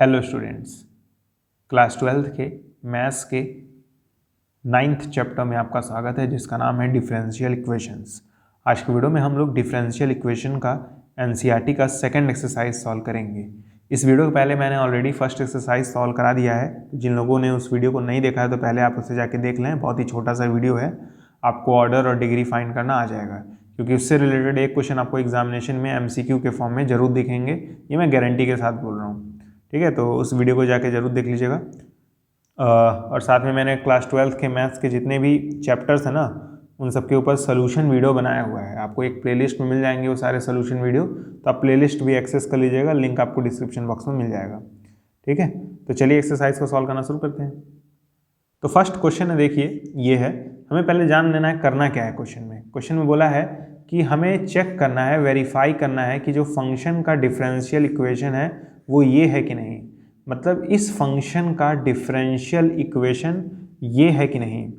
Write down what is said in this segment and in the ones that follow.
Hello students, class 12th के maths के 9th chapter में आपका स्वागत है जिसका नाम है डिफरेंशियल इक्वेशंस। आज की वीडियो में हम लोग डिफरेंशियल इक्वेशन का एनसीईआरटी का सेकंड एक्सरसाइज सॉल्व करेंगे। इस वीडियो के पहले मैंने ऑलरेडी फर्स्ट एक्सरसाइज सॉल्व करा दिया है। जिन लोगों ने उस वीडियो को नहीं देखा है तो पहले आप उसे जाके देख लें। बहुत ही छोटा सा वीडियो है, आपको ऑर्डर और डिग्री फाइंड करना आ जाएगा, क्योंकि उससे रिलेटेड एक क्वेश्चन आपको एग्जामिनेशन में एमसीक्यू के फॉर्म में जरूर दिखेंगे। ये मैं गारंटी के साथ बोल रहा हूँ, ठीक है। तो उस वीडियो को जाके जरूर देख लीजिएगा। और साथ में मैंने क्लास 12th के मैथ्स के जितने भी चैप्टर्स हैं ना, उन सब के ऊपर सोल्यूशन वीडियो बनाया हुआ है। आपको एक प्लेलिस्ट में मिल जाएंगे वो सारे सोल्यूशन वीडियो, तो आप प्लेलिस्ट भी एक्सेस कर लीजिएगा। लिंक आपको डिस्क्रिप्शन बॉक्स में मिल जाएगा, ठीक है। तो चलिए एक्सरसाइज को सॉल्व करना शुरू करते हैं। तो फर्स्ट क्वेश्चन है, देखिए ये है। हमें पहले जान लेना है करना क्या है। क्वेश्चन में बोला है कि हमें चेक करना है, वेरीफाई करना है कि जो फंक्शन का डिफरेंशियल इक्वेशन है वो ये है कि नहीं। मतलब इस फंक्शन का डिफरेंशियल इक्वेशन ये है कि नहीं,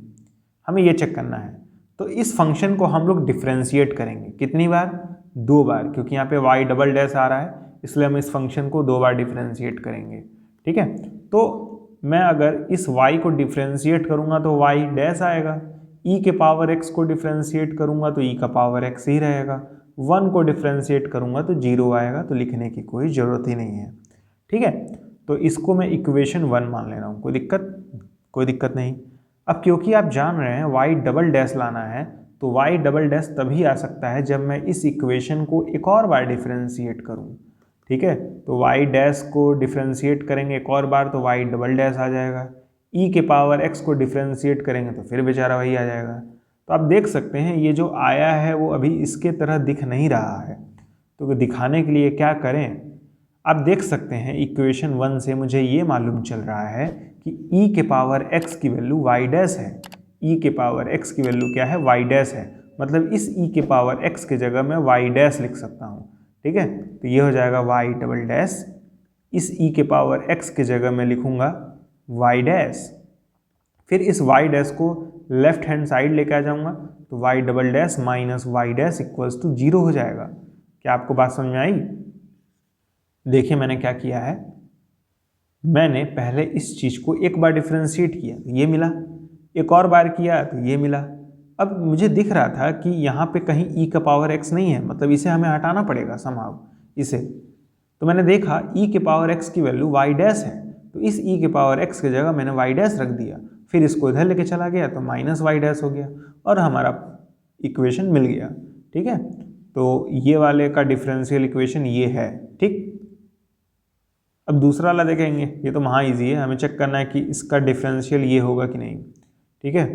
हमें ये चेक करना है। तो इस फंक्शन को हम लोग डिफरेंशिएट करेंगे कितनी बार? 2 बार, क्योंकि यहाँ पे y डबल डैश आ रहा है, इसलिए हम इस फंक्शन को 2 बार डिफरेंशिएट करेंगे, ठीक है। तो मैं अगर इस y को डिफरेंशिएट करूँगा तो y डैश आएगा, e के पावर x को डिफरेंशिएट करूँगा तो e का पावर x ही रहेगा, 1 को डिफरेंशिएट करूँगा तो 0 आएगा। तो लिखने की कोई ज़रूरत ही नहीं है, ठीक है। तो इसको मैं इक्वेशन 1 मान ले रहा हूँ, कोई दिक्कत नहीं। अब क्योंकि आप जान रहे हैं y डबल डैश लाना है, तो y डबल डैश तभी आ सकता है जब मैं इस इक्वेशन को एक और बार डिफरेंशिएट करूँ, ठीक है। तो y डैश को डिफरेंशिएट करेंगे एक और बार तो y डबल डैश आ जाएगा। e के पावर x को डिफरेंशिएट करेंगे तो फिर बेचारा वही आ जाएगा। तो आप देख सकते हैं ये जो आया है वो अभी इसके तरह दिख नहीं रहा है। तो दिखाने के लिए क्या करें, आप देख सकते हैं इक्वेशन 1 से मुझे ये मालूम चल रहा है कि e के पावर x की वैल्यू y डैश है। e के पावर x की वैल्यू क्या है? y डैश है। मतलब इस e के पावर x के जगह मैं y डैश लिख सकता हूँ, ठीक है। तो ये हो जाएगा y डबल डैश। इस e के पावर x के जगह मैं लिखूंगा y डैश। फिर इस y डैश को लेफ्ट हैंड साइड लेके आ जाऊंगा तो y double dash minus y dash equals to 0 हो जाएगा। क्या आपको बात समझ में आई? देखिए मैंने क्या किया है, मैंने पहले इस चीज़ को एक बार डिफरेंशिएट किया तो ये मिला, एक और बार किया तो ये मिला। अब मुझे दिख रहा था कि यहाँ पे कहीं e का पावर x नहीं है, मतलब इसे हमें हटाना पड़ेगा समहाउ इसे। तो मैंने देखा e के पावर x की वैल्यू y डैश है, तो इस e के पावर x की जगह मैंने y डैश रख दिया। फिर इसको इधर लेके चला गया तो माइनस y डैश हो गया और हमारा इक्वेशन मिल गया, ठीक है। तो ये वाले का डिफरेंशियल इक्वेशन ये है, ठीक। अब दूसरा वाला देखेंगे, ये तो महा इजी है। हमें चेक करना है कि इसका डिफरेंशियल ये होगा कि नहीं, ठीक है।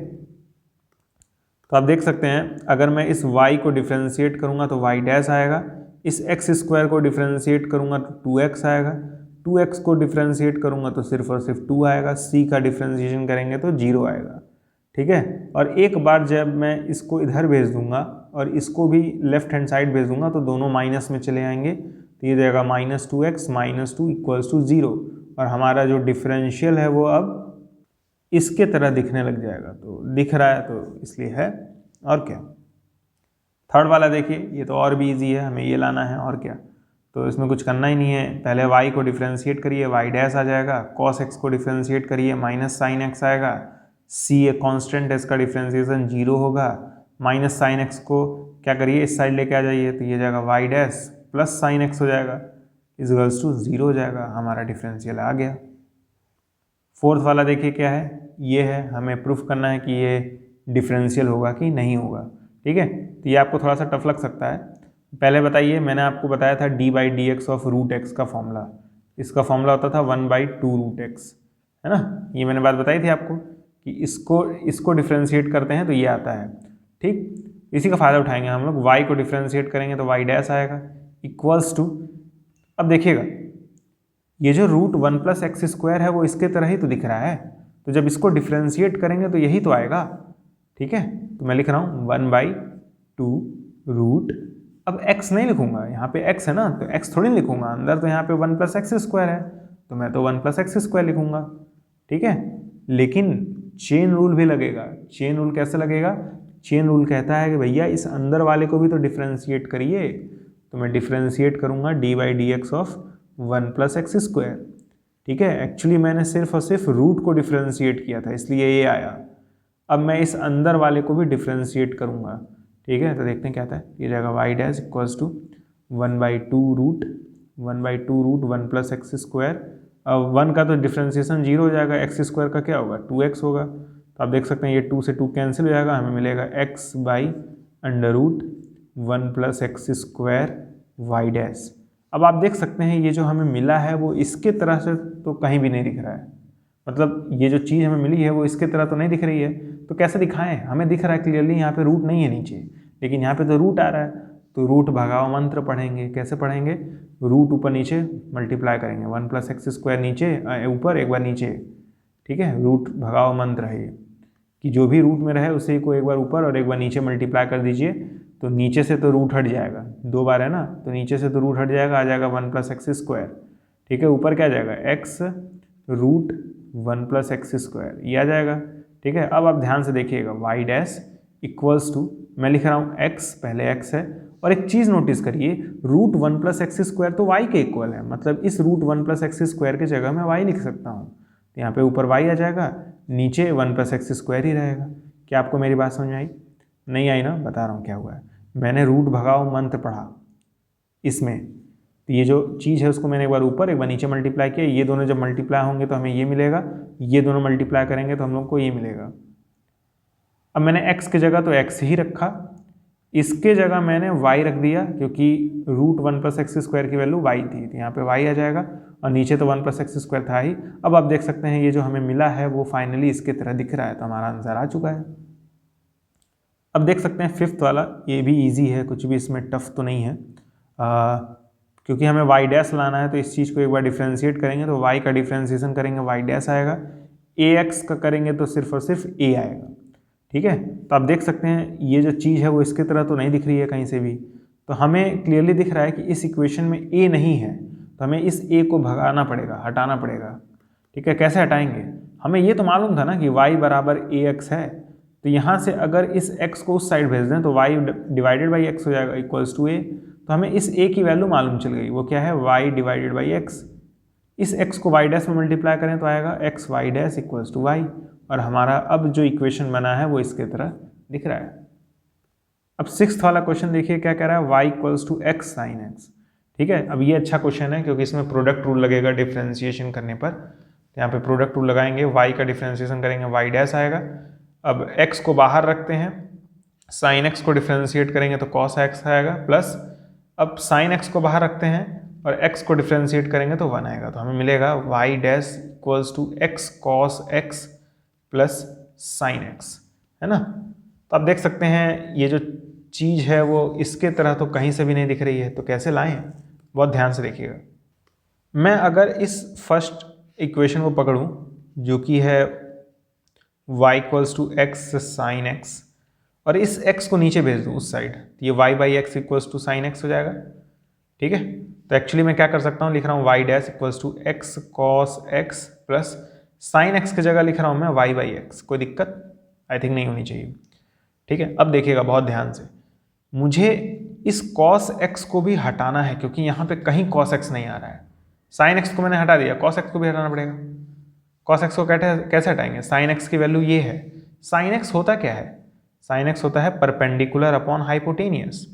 तो आप देख सकते हैं अगर मैं इस y को डिफरेंशिएट करूंगा तो y डैश आएगा, इस x स्क्वायर को डिफरेंशिएट करूंगा तो 2x आएगा, 2x को डिफरेंशिएट करूंगा तो सिर्फ और सिर्फ 2 आएगा, c का डिफरेंशिएशन करेंगे तो 0 आएगा, ठीक है। और एक बार जब मैं इसको इधर भेज दूंगा और इसको भी लेफ्ट हैंड साइड भेज दूंगा तो दोनों माइनस में चले आएंगे, तो ये जाएगा -2x -2 इक्वल्स टू 0। और हमारा जो डिफरेंशियल है वो अब इसके तरह दिखने लग जाएगा। तो दिख रहा है तो इसलिए है, और क्या। थर्ड वाला देखिए, ये तो और भी इजी है, हमें ये लाना है और क्या। तो इसमें कुछ करना ही नहीं है, पहले y को डिफरेंशिएट करिए y डैश आ जाएगा, cos x को डिफरेंशिएट करिए माइनस साइन x आएगा, c एक कॉन्स्टेंट है इसका डिफरेंशिएशन 0 होगा, माइनस साइन x को क्या करिए इस साइड लेके आ जाइए तो ये जाएगा y dash plus sine x हो जाएगा इक्वल्स टू 0 हो जाएगा। हमारा डिफरेंशियल आ गया। फोर्थ वाला देखिए क्या है, ये है, हमें प्रूफ करना है कि ये डिफरेंशियल होगा कि नहीं होगा, ठीक है। तो ये आपको थोड़ा सा टफ लग सकता है। पहले बताइए, मैंने आपको बताया था d/dx ऑफ रूट एक्स का फॉर्मूला, इसका फॉर्मूला होता था 1/2 रूट एक्स, है ना। ये मैंने बात बताई थी आपको कि इसको डिफरेंशिएट करते हैं तो ये आता है, ठीक। इसी का फ़ायदा उठाएंगे हम लोग। y को डिफरेंशिएट करेंगे तो y डैश आएगा इक्वल्स टू, अब देखिएगा ये जो √1 + x² है वो इसके तरह ही तो दिख रहा है, तो जब इसको डिफरेंशिएट करेंगे तो यही तो आएगा, ठीक है। तो मैं लिख रहा हूँ 1/2 रूट, अब x नहीं लिखूंगा, यहाँ पे x है ना तो x थोड़ी लिखूंगा अंदर, तो यहाँ पे 1 + x² है तो मैं तो 1 + x² लिखूंगा, ठीक है। लेकिन चेन रूल भी लगेगा। चेन रूल कैसे लगेगा? चेन रूल कहता है कि भैया इस अंदर वाले को भी तो डिफरेंशिएट करिए, तो मैं डिफरेंशिएट करूंगा d/dx ऑफ 1 + x², ठीक है, एक्चुअली मैंने सिर्फ और सिर्फ रूट को डिफ्रेंशिएट किया था, इसलिए ये आया। अब मैं इस अंदर वाले को भी डिफ्रेंशिएट करूँगा, ठीक है। तो देखते हैं क्या आता है। ये जाएगा y dash equals to 1/2 root 1 plus x square. अब 1 का तो डिफ्रेंशिएशन 0 हो जाएगा, एक्स स्क्वायर का क्या होगा 2x होगा। तो आप देख सकते हैं ये 2 से 2 कैंसिल हो जाएगा, हमें मिलेगा x/√1 plus x square y dash. अब आप देख सकते हैं ये जो हमें मिला है वो इसके तरह से तो कहीं भी नहीं दिख रहा है, मतलब ये जो चीज़ हमें मिली है वो इसके तरह तो नहीं दिख रही है। तो कैसे दिखाएं, हमें दिख रहा है क्लियरली यहाँ पे रूट नहीं है नीचे, लेकिन यहाँ पे तो रूट आ रहा है। तो रूट भगाओ मंत्र पढ़ेंगे। कैसे पढ़ेंगे, रूट ऊपर नीचे मल्टीप्लाई करेंगे, 1 प्लस एक्स स्क्वायर नीचे ऊपर एक बार नीचे, ठीक है। रूट भगाओ मंत्र है ये कि जो भी रूट में रहे उसे को एक बार ऊपर और एक बार नीचे मल्टीप्लाई कर दीजिए। तो नीचे से तो रूट हट जाएगा, 2 बार है ना, तो नीचे से तो रूट हट जाएगा, आ जाएगा 1 प्लस एक्स स्क्वायर, ठीक है। ऊपर क्या जाएगा x√1 प्लस एक्स स्क्वायर, ये आ जाएगा, ठीक है। अब आप ध्यान से देखिएगा वाई डैश इक्वल्स टू, मैं लिख रहा हूँ x, पहले x है। और एक चीज़ नोटिस करिए, √1 प्लस एक्स स्क्वायर तो y के इक्वल है, मतलब इस √1 प्लस एक्स स्क्वायर की जगह मैं y लिख सकता हूँ। तो यहाँ पे ऊपर y आ जाएगा, नीचे 1 प्लस एक्स स्क्वायर ही रहेगा। क्या आपको मेरी बात समझ आई? नहीं आई ना, बता रहा हूँ क्या हुआ है। मैंने रूट भगाओ मंत्र पढ़ा इसमें, तो ये जो चीज़ है उसको मैंने एक बार ऊपर एक बार नीचे मल्टीप्लाई किया, ये दोनों जब मल्टीप्लाई होंगे तो हमें ये मिलेगा, ये दोनों मल्टीप्लाई करेंगे तो हम लोग को ये मिलेगा। अब मैंने x की जगह तो x ही रखा, इसके जगह मैंने y रख दिया क्योंकि √1 प्लस एक्स स्क्वायर की वैल्यू y थी, तो यहाँ पे y आ जाएगा और नीचे तो 1 प्लस एक्स स्क्वायर था ही। अब आप देख सकते हैं ये जो हमें मिला है वो फाइनली इसके तरह दिख रहा है, तो हमारा आंसर आ चुका है। अब देख सकते हैं फिफ्थ वाला, ये भी ईजी है, कुछ भी इसमें टफ तो नहीं है। क्योंकि हमें वाई डैश लाना है तो इस चीज़ को एक बार डिफ्रेंशिएट करेंगे तो y का डिफ्रेंशिएशन करेंगे वाई डैश आएगा, ax का करेंगे तो सिर्फ और सिर्फ a आएगा, ठीक है। तो आप देख सकते हैं ये जो चीज़ है वो इसके तरह तो नहीं दिख रही है कहीं से भी, तो हमें क्लियरली दिख रहा है कि इस इक्वेशन में a नहीं है, तो हमें इस a को भगाना पड़ेगा, हटाना पड़ेगा, ठीक है। कैसे हटाएंगे, हमें ये तो मालूम था ना कि y बराबर ax है, तो यहाँ से अगर इस x को उस साइड भेज दें तो y डिवाइडेड बाई एक्स हो जाएगा इक्वल्स टू a। तो हमें इस a की वैल्यू मालूम चल गई, वो क्या है y डिवाइडेड बाई एक्स। इस x को y डैश में मल्टीप्लाई करें तो आएगा x y dash equals to y, और हमारा अब जो इक्वेशन बना है वो इसके तरह दिख रहा है। अब सिक्स्थ वाला क्वेश्चन देखिए क्या कह रहा है, y equals to x sine x, ठीक है। अब ये अच्छा क्वेश्चन है क्योंकि इसमें प्रोडक्ट रूल लगेगा डिफ्रेंशिएशन करने पर, तो यहाँ पे प्रोडक्ट रूल लगाएंगे, y का डिफ्रेंशिएशन करेंगे y डैश आएगा। अब x को बाहर रखते हैं, साइन x को डिफ्रेंशिएट करेंगे तो cos x आएगा, प्लस अब साइन x को बाहर रखते हैं और x को डिफ्रेंशिएट करेंगे तो 1 आएगा, तो हमें मिलेगा y dash equals to x cos x plus sine x, है ना। तो आप देख सकते हैं ये जो चीज़ है वो इसके तरह तो कहीं से भी नहीं दिख रही है, तो कैसे लाएं, बहुत ध्यान से देखिएगा। मैं अगर इस फर्स्ट इक्वेशन को पकड़ूं जो कि है y equals to x sine x, और इस x को नीचे भेज दूँ उस साइड, तो ये y by x equals to sine x हो जाएगा, ठीक है। तो एक्चुअली मैं क्या कर सकता हूँ, लिख रहा हूँ y dash equals to x cos x plus sine x की जगह लिख रहा हूँ मैं y बाई एक्स। कोई दिक्कत आई थिंक नहीं होनी चाहिए, ठीक है। अब देखिएगा बहुत ध्यान से, मुझे इस cos x को भी हटाना है क्योंकि यहाँ पे कहीं cos x नहीं आ रहा है। साइन x को मैंने हटा दिया, cos x को भी हटाना पड़ेगा। cos x को कैसे हटाएंगे, साइन x की वैल्यू ये है, साइन x होता क्या है, साइन x होता है परपेंडिकुलर अपॉन हाइपोटेनियस।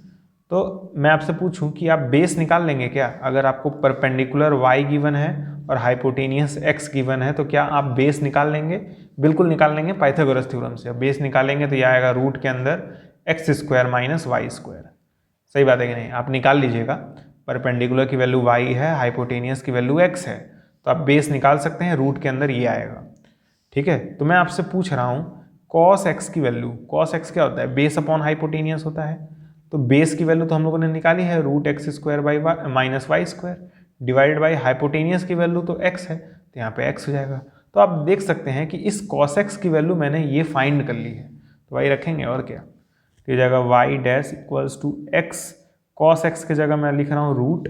तो मैं आपसे पूछूं कि आप बेस निकाल लेंगे क्या, अगर आपको परपेंडिकुलर y गिवन है और हाइपोटेनियस x गिवन है तो क्या आप बेस निकाल लेंगे? बिल्कुल निकाल लेंगे पाइथागोरस थ्योरम से। बेस निकालेंगे तो यह आएगा रूट के अंदर x square minus y square. सही बात है कि नहीं, आप निकाल लीजिएगा। परपेंडिकुलर की वैल्यू y है, हाइपोटेनियस की वैल्यू x है, तो आप बेस निकाल सकते हैं, रूट के अंदर ये आएगा, ठीक है। तो मैं आपसे पूछ रहा हूँ cos x की वैल्यू, cos x क्या होता है, बेस अपॉन हाइपोटेनियस होता है, तो बेस की वैल्यू तो हम लोगों ने निकाली है root x square by minus y square divide by hypotenuse की वैल्यू तो x है, तो यहाँ पे x हो जाएगा। तो आप देख सकते हैं कि इस cos x की वैल्यू मैंने ये फाइंड कर ली है, तो y रखेंगे और क्या, तो ये जाएगा y dash equals to x cos x की जगह मैं लिख रहा हूँ root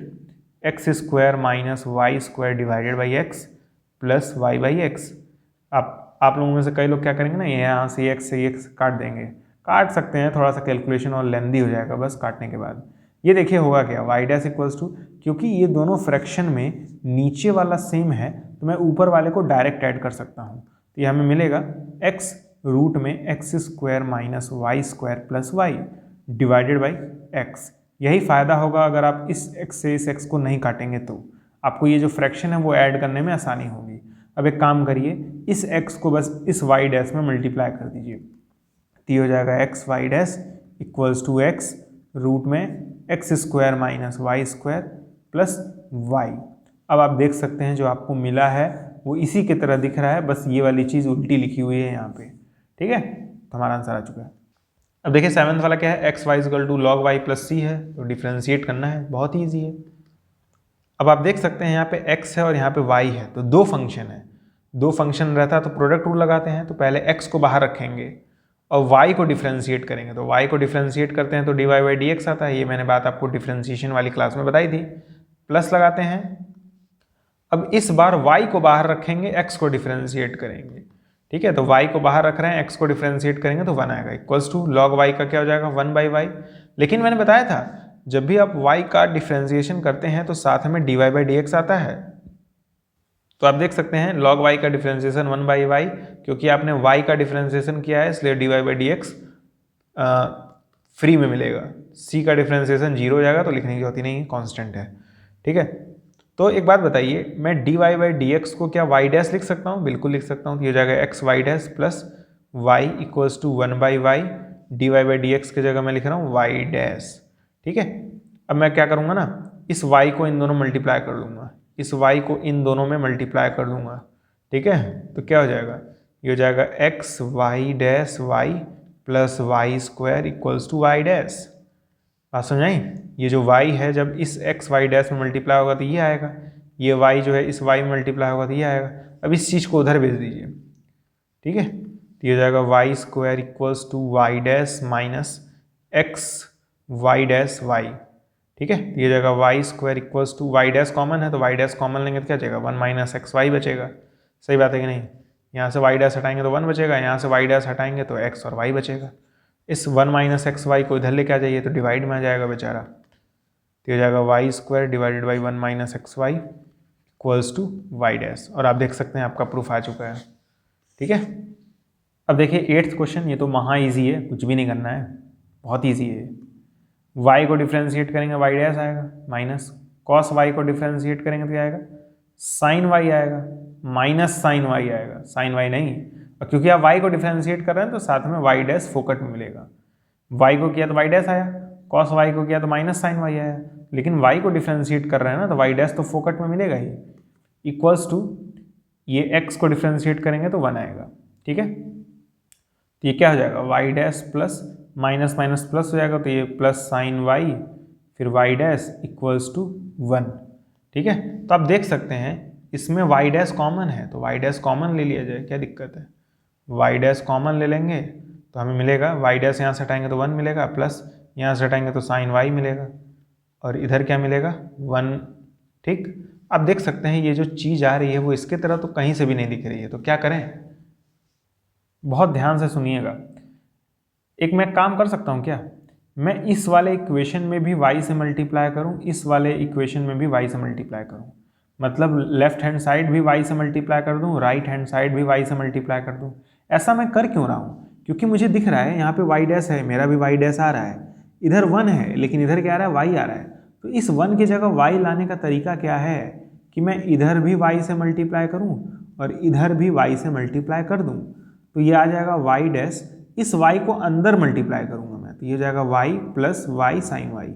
x square minus y square divided by x plus y by x. आप लोगों में से कई लोग क्या करेंगे ना, यहाँ से x काट देंगे, काट सकते हैं, थोड़ा सा कैलकुलेशन और लेंदी हो जाएगा बस काटने के बाद। ये देखिए होगा क्या, y डैश इक्वल्स टू क्योंकि ये दोनों फ्रैक्शन में नीचे वाला सेम है तो मैं ऊपर वाले को डायरेक्ट ऐड कर सकता हूँ। तो ये हमें मिलेगा x रूट में x square minus y square plus y divided by x। यही फ़ायदा होगा अगर आप इस x से इस x को नहीं काटेंगे तो आपको ये जो फ्रैक्शन है वो ऐड करने में आसानी होगी। अब एक काम करिए, इस x को बस इस y डैश में मल्टीप्लाई कर दीजिए, तो ये हो जाएगा x y dash equals to x root में x square minus y square plus y. अब आप देख सकते हैं जो आपको मिला है वो इसी की तरह दिख रहा है, बस ये वाली चीज़ उल्टी लिखी हुई है यहाँ पे। ठीक है, तो हमारा आंसर आ चुका है। अब देखिए 7th वाला क्या है, x y equal to log y plus c है, तो डिफ्रेंशिएट करना है, बहुत ही ईजी है। अब आप देख सकते हैं यहाँ पे x है और यहाँ पे y है, तो दो फंक्शन है, दो फंक्शन रहता है तो प्रोडक्ट रूल लगाते हैं। तो पहले x को बाहर रखेंगे और y को डिफ्रेंशिएट करेंगे, तो y को डिफ्रेंशिएट करते हैं तो dy बाई डी एक्स आता है। ये मैंने बात आपको डिफ्रेंशिएशन वाली क्लास में बताई थी। प्लस लगाते हैं, अब इस बार y को बाहर रखेंगे, x को डिफ्रेंशिएट करेंगे। ठीक है, तो y को बाहर रख रहे हैं, x को डिफ्रेंशिएट करेंगे तो 1 आएगा, इक्वल्स टू लॉग y का क्या हो जाएगा 1 बाई वाई। लेकिन मैंने बताया था जब भी आप y का डिफ्रेंशिएशन करते हैं तो साथ में dy बाई डी एक्स आता है। तो आप देख सकते हैं log y का डिफ्रेंशिएशन 1 बाई वाई, क्योंकि आपने y का डिफ्रेंशिएशन किया है इसलिए dy by d x free में मिलेगा। c का डिफ्रेंशिएशन 0 हो जाएगा तो लिखने की जरूरत ही नहीं है, कॉन्स्टेंट है। ठीक है, तो एक बात बताइए, मैं dy बाई डी एक्स को क्या y डैश लिख सकता हूँ? बिल्कुल लिख सकता हूँ। तो ये हो जाएगा x y dash plus y equals to 1 by y, d y by d x की जगह मैं लिख रहा हूँ y डैश। ठीक है, अब मैं क्या करूँगा ना, इस y को इन दोनों मल्टीप्लाई कर दूंगा, इस y को इन दोनों में मल्टीप्लाई कर दूंगा। ठीक है, तो क्या हो जाएगा, ये हो जाएगा x y dash y plus y square equals to y dash. बात समझाई? ये जो y है जब इस एक्स वाई डैश में मल्टीप्लाई होगा तो ये आएगा, ये y जो है इस y में मल्टीप्लाई होगा तो ये आएगा। अब इस चीज़ को उधर भेज दीजिए। ठीक है, तो ये हो जाएगा y square equals to y dash minus x y dash y. ठीक है, तो ये जाएगा y square equals to y dash common है तो वाई डैश कॉमन लेंगे तो क्या बचेगा 1 माइनस एक्स वाई बचेगा। सही बात है कि नहीं? यहाँ से वाई डैश हटाएंगे तो 1 बचेगा, यहाँ से वाई डैश हटाएंगे तो एक्स और वाई बचेगा। इस 1 माइनस एक्स वाई को इधर लेके आ जाइए तो डिवाइड में आ जाएगा बेचारा, तो ये जाएगा y square divided by 1 minus x y equals to y dash. और आप देख सकते हैं आपका प्रूफ आ चुका है। ठीक है, अब देखिए 8th क्वेश्चन, ये तो महा ईजी है, कुछ भी नहीं करना है, बहुत ईजी है। y को डिफ्रेंशिएट करेंगे y डैश आएगा, माइनस कॉस y को डिफ्रेंशिएट करेंगे तो क्या आएगा साइन y आएगा, माइनस साइन y आएगा, साइन y नहीं। और क्योंकि आप y को डिफ्रेंशिएट कर रहे हैं तो साथ में y डैश फोकट में मिलेगा। y को किया तो y डैश आया, कॉस y को किया तो माइनस साइन y आया, लेकिन y को डिफ्रेंशिएट कर रहे हैं ना तो y डैश तो फोकट में मिलेगा ही। इक्वल्स टू ये x को डिफ्रेंशिएट करेंगे तो 1 आएगा। ठीक है, तो ये क्या हो जाएगा y dash plus minus minus plus हो जाएगा, तो ये प्लस साइन वाई फिर y डैश इक्वल्स टू 1। ठीक है, तो आप देख सकते हैं इसमें y डैश कॉमन है तो y डैश कॉमन ले लिया जाए, क्या दिक्कत है। y डैश कॉमन ले लेंगे तो हमें मिलेगा y डैश यहाँ से हटाएंगे तो 1 मिलेगा, प्लस यहाँ से हटाएंगे तो साइन y मिलेगा, और इधर क्या मिलेगा 1। ठीक, आप देख सकते हैं ये जो चीज़ आ रही है वो इसके तरह तो कहीं से भी नहीं दिख रही है, तो क्या करें, बहुत ध्यान से सुनिएगा। एक मैं काम कर सकता हूँ क्या, मैं इस वाले इक्वेशन में भी y से मल्टीप्लाई करूँ, इस वाले इक्वेशन में भी y से मल्टीप्लाई करूँ, मतलब लेफ्ट हैंड साइड भी y से मल्टीप्लाई कर दूँ, राइट हैंड साइड भी y से मल्टीप्लाई कर दूँ। ऐसा मैं कर क्यों रहा हूँ, क्योंकि मुझे दिख रहा है यहाँ पे y डैश है, मेरा भी y डैश आ रहा है, इधर 1 है लेकिन इधर क्या आ रहा है y आ रहा है। तो इस 1 की जगह y लाने का तरीका क्या है कि मैं इधर भी y से मल्टीप्लाई करूँ और इधर भी y से मल्टीप्लाई कर दूँ, तो ये आ जाएगा y डैश, इस y को अंदर मल्टीप्लाई करूंगा मैं तो ये जाएगा y plus y sine y.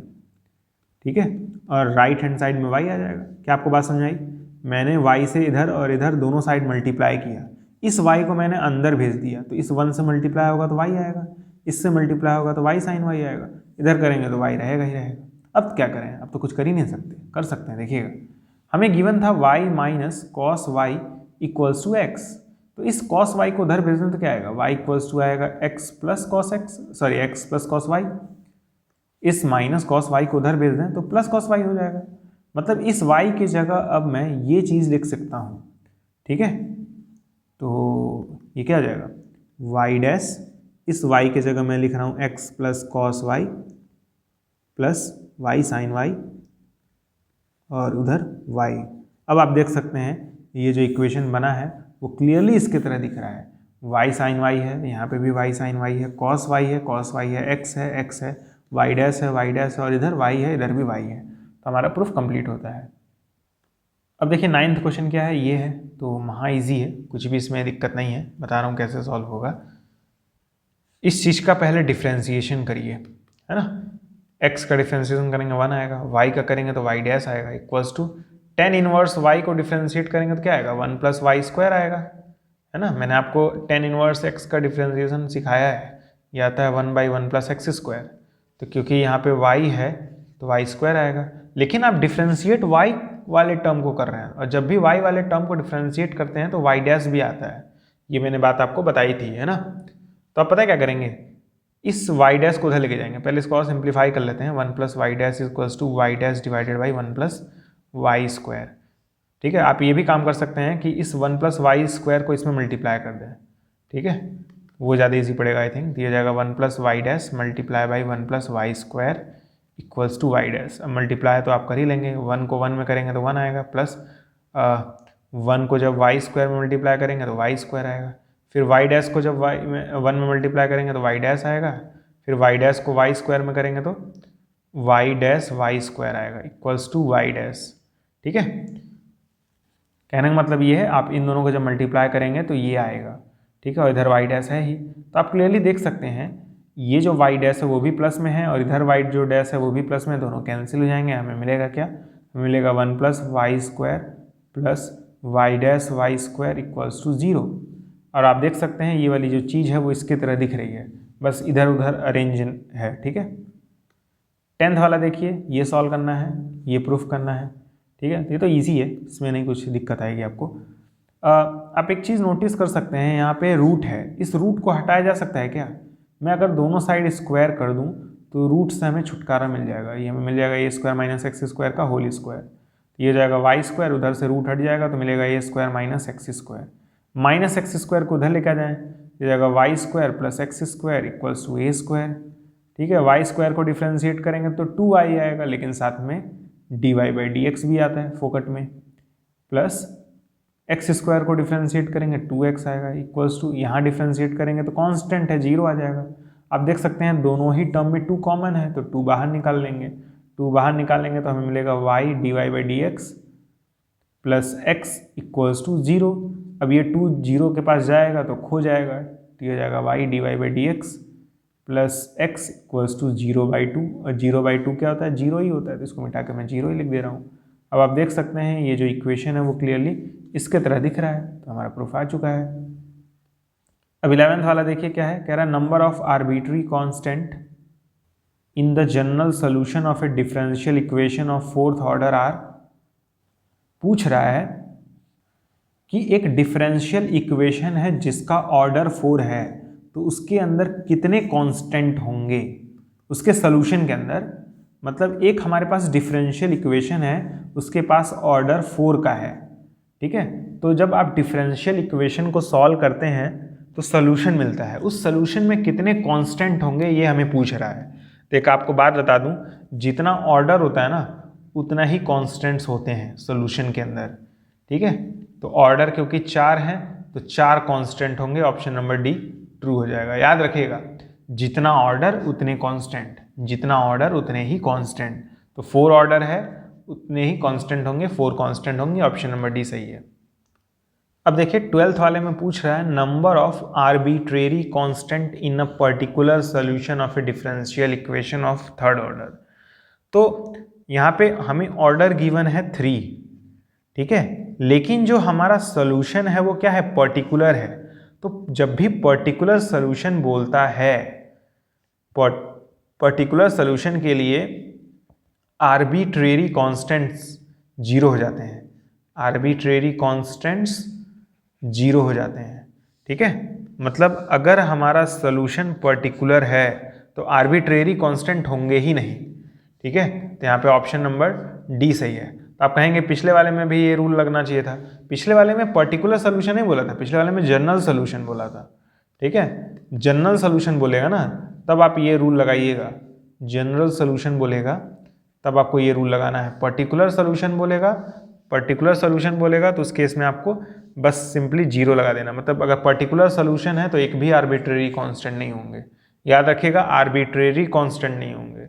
ठीक है, और राइट हैंड साइड में y आ जाएगा। क्या आपको बात समझ आई? मैंने y से इधर और इधर दोनों साइड मल्टीप्लाई किया, इस y को मैंने अंदर भेज दिया तो इस 1 से मल्टीप्लाई होगा तो y आएगा, इससे मल्टीप्लाई होगा तो y साइन y आएगा, इधर करेंगे तो y रहेगा ही रहेगा। अब क्या करें, अब तो कुछ कर ही नहीं सकते, कर सकते हैं। देखिएगा हमें गिवन था y minus cos y equals to x, तो इस cos y को उधर भेज दें तो क्या आएगा y इक्वल्स टू आएगा x plus cos x, sorry x plus cos y. इस माइनस कॉस y को उधर भेज दें तो प्लस कॉस y हो जाएगा, मतलब इस y की जगह अब मैं ये चीज़ लिख सकता हूँ। ठीक है, तो ये क्या हो जाएगा y डैश, इस y की जगह मैं लिख रहा हूँ x plus cos y plus y sine y और उधर y। अब आप देख सकते हैं ये जो इक्वेशन बना है वो क्लियरली इसके तरह दिख रहा है, y sin y है, यहाँ पे भी y sin y है, cos y है, cos y है, x है, x है, y डैश है, y डैश है, और इधर y है, इधर भी y है। तो हमारा प्रूफ कंप्लीट होता है। अब देखिए 9th क्वेश्चन क्या है, ये है, तो महा इजी है, कुछ भी इसमें दिक्कत नहीं है, बता रहा हूँ कैसे सॉल्व होगा। इस चीज़ का पहले डिफ्रेंसिएशन करिए, है ना। x का डिफ्रेंसिएशन करेंगे 1 आएगा, y का करेंगे तो y डैश आएगा, equals to tan inverse y को डिफ्रेंशिएट करेंगे तो क्या आएगा, 1 प्लस वाई स्क्वायर आएगा, है ना। मैंने आपको tan इनवर्स x का डिफ्रेंसिएशन सिखाया है, ये आता है 1/1 प्लस एक्स स्क्वायर। तो क्योंकि यहाँ पे y है तो y स्क्वायर आएगा, लेकिन आप डिफ्रेंशिएट y वाले टर्म को कर रहे हैं, और जब भी y वाले टर्म को डिफ्रेंशिएट करते हैं तो y डैश भी आता है, ये मैंने बात आपको बताई थी, है ना। तो आप पता है क्या करेंगे, इस y डैश को उधर लेके जाएंगे, पहले इसको और सिंप्लीफाई कर लेते हैं, 1 plus y dash equals to y dash divided by 1 plus y square. ठीक है, आप ये भी काम कर सकते हैं कि इस 1 प्लस वाई स्क्वायर को इसमें मल्टीप्लाई कर दें, ठीक है, वो ज़्यादा इजी पड़ेगा आई थिंक। दिया जाएगा 1 plus y dash multiply by 1 plus y square equals to y dash. अब मल्टीप्लाई तो आप कर ही लेंगे, 1 को 1 में करेंगे तो 1 आएगा, प्लस 1 को जब वाई स्क्वायर में मल्टीप्लाई करेंगे तो वाई स्क्वायर आएगा, फिर वाई डैश को जब वाई में 1 में मल्टीप्लाई करेंगे तो वाई डैश आएगा, फिर वाई डैश को वाई स्क्वायर में करेंगे तो वाई डैश वाई स्क्वायर आएगा इक्वल्स टू वाई डैश। ठीक है, कहने का मतलब ये है, आप इन दोनों को जब मल्टीप्लाई करेंगे तो ये आएगा, ठीक है, और इधर वाई डैश है ही, तो आप क्लियरली देख सकते हैं ये जो वाई डैश है वो भी प्लस में है और इधर वाई जो डैश है वो भी प्लस में, दोनों कैंसिल हो जाएंगे, हमें मिलेगा क्या, हमें मिलेगा 1 plus y square plus y dash y square equals to 0। और आप देख सकते हैं ये वाली जो चीज़ है वो इसके तरह दिख रही है, बस इधर उधर अरेंज है, ठीक है। 10th वाला देखिए, ये सॉल्व करना है, ये प्रूफ करना है, ठीक है, ये तो इजी है, इसमें नहीं कुछ दिक्कत आएगी आपको। आप एक चीज़ नोटिस कर सकते हैं, यहाँ पे रूट है, इस रूट को हटाया जा सकता है क्या, मैं अगर दोनों साइड स्क्वायर कर दूँ तो रूट से हमें छुटकारा मिल जाएगा, ये हमें मिल जाएगा ए स्क्वायर माइनस एक्स स्क्वायर का होल स्क्वायर, ये जाएगा वाई स्क्वायर, उधर से रूट हट जाएगा तो मिलेगा a square minus x square, minus x square को उधर लेकर जाएँ, ये जाएगा y square plus x square equals to a square. ठीक है, वाई स्क्वायर को डिफ्रेंशिएट करेंगे तो 2y आएगा, लेकिन साथ में dy बाई डी एक्स भी आता है फोकट में, प्लस एक्स स्क्वायर को डिफ्रेंशिएट करेंगे 2x आएगा इक्वल्स टू, यहाँ डिफ्रेंशिएट करेंगे तो कांस्टेंट है 0 आ जाएगा। आप देख सकते हैं दोनों ही टर्म में 2 कॉमन है तो 2 बाहर निकाल लेंगे, 2 बाहर निकालेंगे तो हमें मिलेगा y dy by d x plus x equals to 0। अब ये 2 0 के पास जाएगा तो खो जाएगा, तो ये जाएगा y dy by d x plus x equals to 0/2, और 0/2 क्या होता है, 0 ही होता है, तो इसको मिटा के मैं 0 ही लिख दे रहा हूँ। अब आप देख सकते हैं ये जो इक्वेशन है वो क्लियरली इसके तरह दिख रहा है, तो हमारा प्रूफ आ चुका है। अब 11th वाला देखिए क्या है, कह रहा है number of arbitrary constant in the general solution of a differential equation of 4th order are. पूछ रहा है कि एक डिफरेंशियल इक्वेशन है जिसका ऑर्डर 4 है, तो उसके अंदर कितने कांस्टेंट होंगे उसके सॉल्यूशन के अंदर। मतलब एक हमारे पास डिफरेंशियल इक्वेशन है, उसके पास ऑर्डर 4 का है, ठीक है। तो जब आप डिफरेंशियल इक्वेशन को सॉल्व करते हैं तो सॉल्यूशन मिलता है, उस सॉल्यूशन में कितने कांस्टेंट होंगे ये हमें पूछ रहा है। तो एक आपको बात बता दूं, जितना ऑर्डर होता है ना उतना ही कांस्टेंट्स होते हैं सॉल्यूशन के अंदर, ठीक है। तो ऑर्डर क्योंकि 4 है तो 4 कांस्टेंट होंगे, ऑप्शन नंबर डी ट्रू हो जाएगा। याद रखिएगा, जितना ऑर्डर उतने कांस्टेंट, जितना ऑर्डर उतने ही कांस्टेंट, तो 4 ऑर्डर है उतने ही कांस्टेंट होंगे, 4 कांस्टेंट होंगे, ऑप्शन नंबर डी सही है। अब देखिए 12th वाले में पूछ रहा है number of arbitrary constant in a particular solution of a differential equation of 3rd order. तो यहाँ पे हमें ऑर्डर गिवन है 3, ठीक है, लेकिन जो हमारा सॉल्यूशन है वो क्या है, पर्टिकुलर है। तो जब भी पर्टिकुलर सॉल्यूशन बोलता है, पर्टिकुलर सॉल्यूशन के लिए आर्बिट्रेरी कांस्टेंट्स 0 हो जाते हैं, आर्बिट्रेरी कांस्टेंट्स 0 हो जाते हैं, ठीक है। मतलब अगर हमारा सॉल्यूशन पर्टिकुलर है तो आर्बिट्रेरी कांस्टेंट होंगे ही नहीं, ठीक है। तो यहाँ पे ऑप्शन नंबर डी सही है। तो आप कहेंगे पिछले वाले में भी ये रूल लगना चाहिए था, पिछले वाले में पर्टिकुलर सोल्यूशन नहीं बोला था, पिछले वाले में जनरल सोल्यूशन बोला था, ठीक है। जनरल सोल्यूशन बोलेगा ना तब आप ये रूल लगाइएगा, जनरल सोल्यूशन बोलेगा तब आपको ये रूल लगाना है। पर्टिकुलर सोल्यूशन बोलेगा तो उस केस में आपको बस सिंपली 0 लगा देना। मतलब अगर पर्टिकुलर सोल्यूशन है तो एक भी आर्बिट्रेरी कांस्टेंट नहीं होंगे, याद रखिएगा, आर्बिट्रेरी कांस्टेंट नहीं होंगे,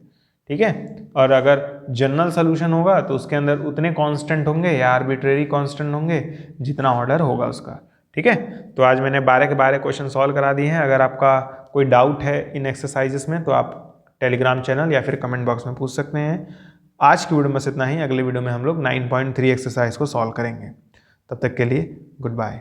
ठीक है। और अगर जनरल सोल्यूशन होगा तो उसके अंदर उतने कांस्टेंट होंगे या आर्बिट्रेरी कांस्टेंट होंगे जितना ऑर्डर होगा उसका, ठीक है। तो आज मैंने 12 के 12 क्वेश्चन सॉल्व करा दिए हैं। अगर आपका कोई डाउट है इन एक्सरसाइजेस में तो आप टेलीग्राम चैनल या फिर कमेंट बॉक्स में पूछ सकते हैं। आज की वीडियो में बस इतना ही। अगले वीडियो में हम लोग 9.3 एक्सरसाइज को सॉल्व करेंगे। तब तक के लिए गुड बाय।